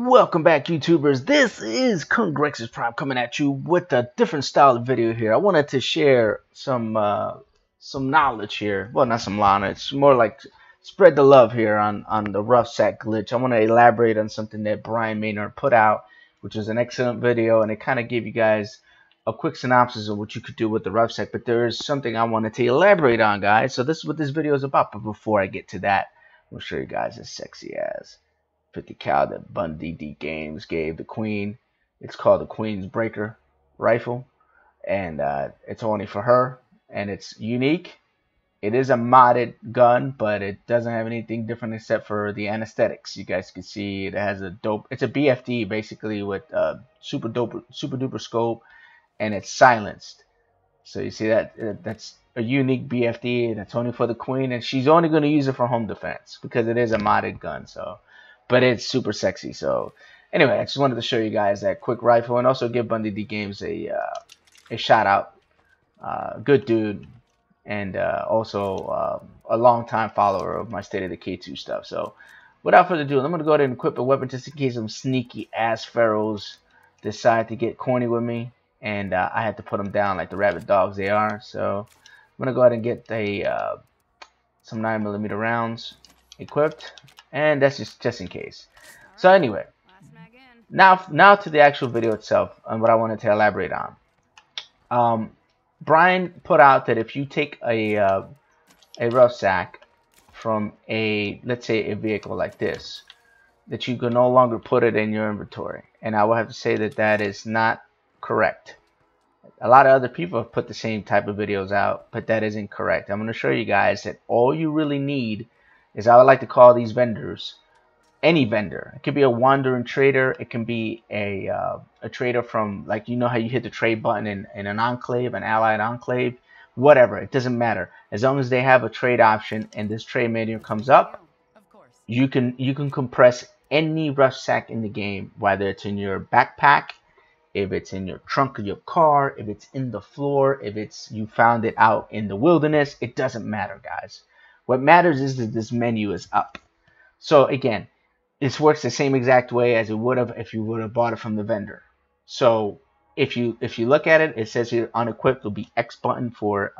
Welcome back, YouTubers. This is Congrexes Prime coming at you with a different style of video here. I wanted to share some knowledge here. Well, not some knowledge, more like spread the love here on the Rucksack glitch. I want to elaborate on something that Brian Maynard put out, which was an excellent video, and it kind of gave you guys a quick synopsis of what you could do with the Rucksack. But there is something I wanted to elaborate on, guys. So this is what this video is about. But before I get to that, I'm gonna show you guys as sexy as 50 cal that Bundy D Games gave the Queen. It's called the Queen's Breaker rifle, and it's only for her, and it's unique. It is a modded gun, but it doesn't have anything different except for the anesthetics. You guys can see it has a dope. It's a BFD basically with super duper scope, and it's silenced. So you see that that's a unique BFD, and it's only for the Queen, and she's only going to use it for home defense because it is a modded gun. So. But it's super sexy. So anyway, I just wanted to show you guys that quick rifle and also give Bundy D Games a shout out. Good dude, and also a long time follower of my State of Decay 2 stuff. So without further ado, I'm gonna go ahead and equip a weapon just in case some sneaky ass pharaohs decide to get corny with me, and I had to put them down like the rabid dogs they are. So I'm gonna go ahead and get some 9mm rounds equipped. And that's just in case. So anyway, now to the actual video itself and what I wanted to elaborate on. Brian put out that if you take a Rucksack from let's say a vehicle like this, that you can no longer put it in your inventory. And I will have to say that that is not correct. A lot of other people have put the same type of videos out, but that isn't correct. I'm going to show you guys that all you really need is, I would like to call these vendors, any vendor. It could be a wandering trader. It can be a trader from, like, you know how you hit the trade button in an enclave, an allied enclave, whatever. It doesn't matter. As long as they have a trade option and this trade menu comes up, you can compress any Rucksack in the game, whether it's in your backpack, if it's in your trunk of your car, if it's in the floor, if it's you found it out in the wilderness. It doesn't matter, guys. What matters is that this menu is up. So again, this works the same exact way as it would have if you would have bought it from the vendor. So if you look at it, it says here unequipped will be X button for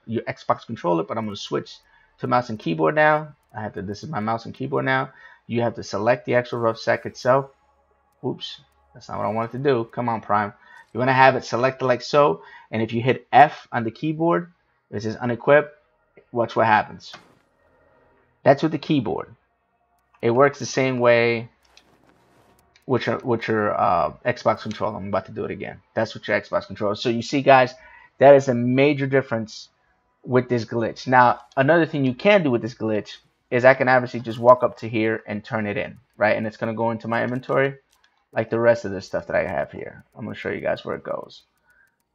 your Xbox controller, but I'm going to switch to mouse and keyboard now. This is my mouse and keyboard now. You have to select the actual Rucksack itself. Oops, that's not what I wanted to do. Come on, Prime. You want to have it selected like so, and if you hit F on the keyboard, it says unequipped. Watch what happens. That's with the keyboard. It works the same way with your Xbox controller. I'm about to do it again. That's with your Xbox controller. So you see, guys, that is a major difference with this glitch. Now, another thing you can do with this glitch is I can obviously just walk up to here and turn it in, right? And it's going to go into my inventory like the rest of the stuff that I have here. I'm going to show you guys where it goes.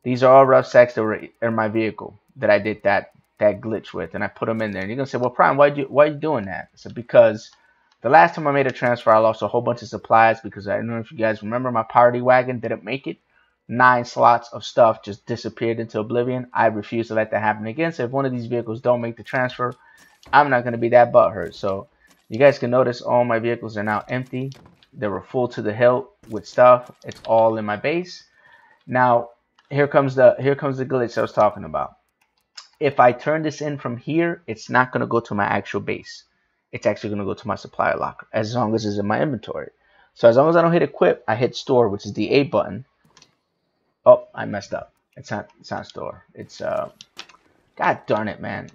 These are all Rucksacks that were in my vehicle that I did that glitch with, and I put them in there. And you're gonna say, well, Prime, why are you doing that? So because the last time I made a transfer, I lost a whole bunch of supplies because I don't know if you guys remember, my party wagon didn't make it. 9 slots of stuff just disappeared into oblivion. I refuse to let that happen again. So if one of these vehicles don't make the transfer, I'm not gonna be that butthurt. So you guys can notice all my vehicles are now empty. They were full to the hilt with stuff. It's all in my base. Now here comes the glitch I was talking about. If I turn this in from here, it's not going to go to my actual base. It's actually going to go to my supplier locker as long as it's in my inventory. So as long as I don't hit equip, I hit store, which is the A button. Oh, I messed up. It's not store. It's God darn it, man.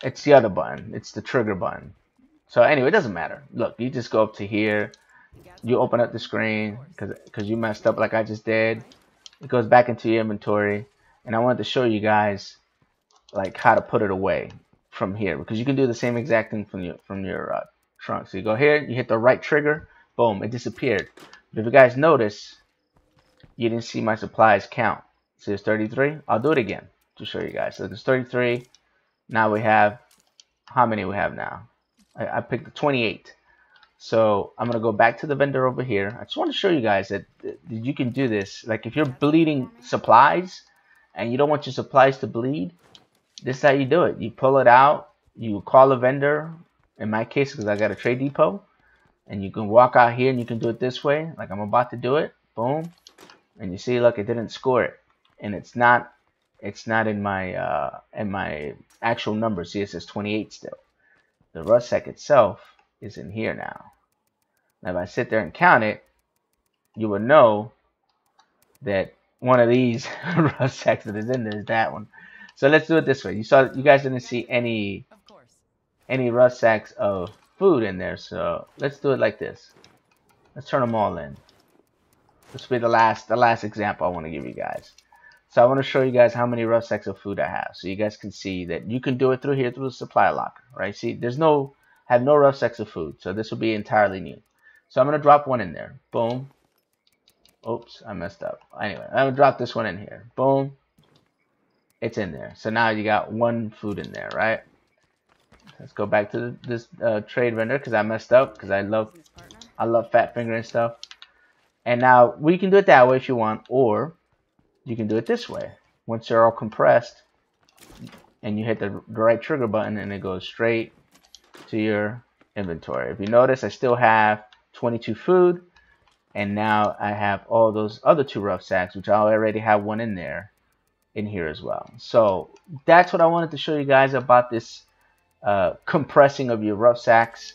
It's the other button. It's the trigger button. So anyway, it doesn't matter. Look, you just go up to here. You open up the screen because you messed up like I just did. It goes back into your inventory, and I wanted to show you guys like how to put it away from here, because you can do the same exact thing from your trunk. So you go here, you hit the right trigger, boom, it disappeared. But if you guys notice, you didn't see my supplies count. So it's 33. I'll do it again to show you guys. So it's 33. Now we have, how many we have now? I picked the 28. So I'm gonna go back to the vendor over here. I just want to show you guys that you can do this. Like if you're bleeding supplies and you don't want your supplies to bleed, this is how you do it. You pull it out, you call a vendor, in my case because I got a trade depot, And you can walk out here and you can do it this way, like I'm about to do it. Boom. And you see, look, it didn't score it. And it's not in my actual number. See, it says 28 still. The Rucksack itself is in here now. Now if I sit there and count it, you would know that one of these Rucksacks that is in there is that one. So let's do it this way. You guys didn't see any Rucksacks of food in there, so let's do it like this. Let's turn them all in. This will be the last example I want to give you guys. So I want to show you guys how many Rucksacks of food I have, so you guys can see that you can do it through here through the supply locker, right? See, have no Rucksacks of food, so this will be entirely new. So I'm gonna drop one in there. Boom. Oops, I messed up. Anyway, I'm gonna drop this one in here. Boom. It's in there. So now you got one food in there, right? Let's go back to this trade vendor because I messed up because I love fat finger and stuff. And now we can do it that way if you want, or you can do it this way. Once they're all compressed, and you hit the right trigger button, and it goes straight to your inventory. If you notice, I still have 22 food, and now I have all those other 2 Rucksacks, which I already have one in there, in here as well. So that's what I wanted to show you guys about this compressing of your Rucksacks.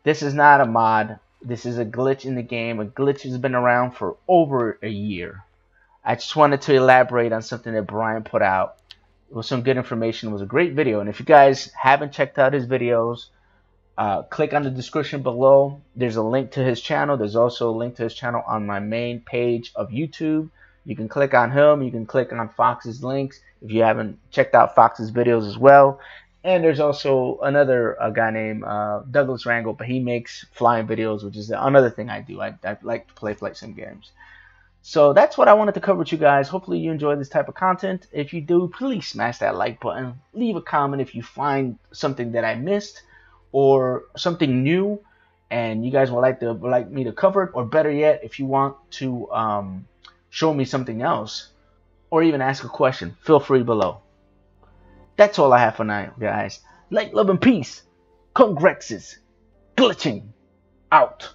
This is not a mod. This is a glitch in the game. A glitch has been around for over a year. I just wanted to elaborate on something that Brian put out. It was some good information. It was a great video. And if you guys haven't checked out his videos, click on the description below. There's a link to his channel. There's also a link to his channel on my main page of YouTube. You can click on him. You can click on Fox's links if you haven't checked out Fox's videos as well. And there's also another guy named Douglas Rangel, but he makes flying videos, which is another thing I do. I like to play flight sim games. So that's what I wanted to cover with you guys. Hopefully you enjoy this type of content. If you do, please smash that like button. Leave a comment if you find something that I missed or something new and you guys would like me to cover it, or better yet, if you want to show me something else or even ask a question, feel free below. That's all I have for now, guys. Like, love, and peace. Congrexes glitching out.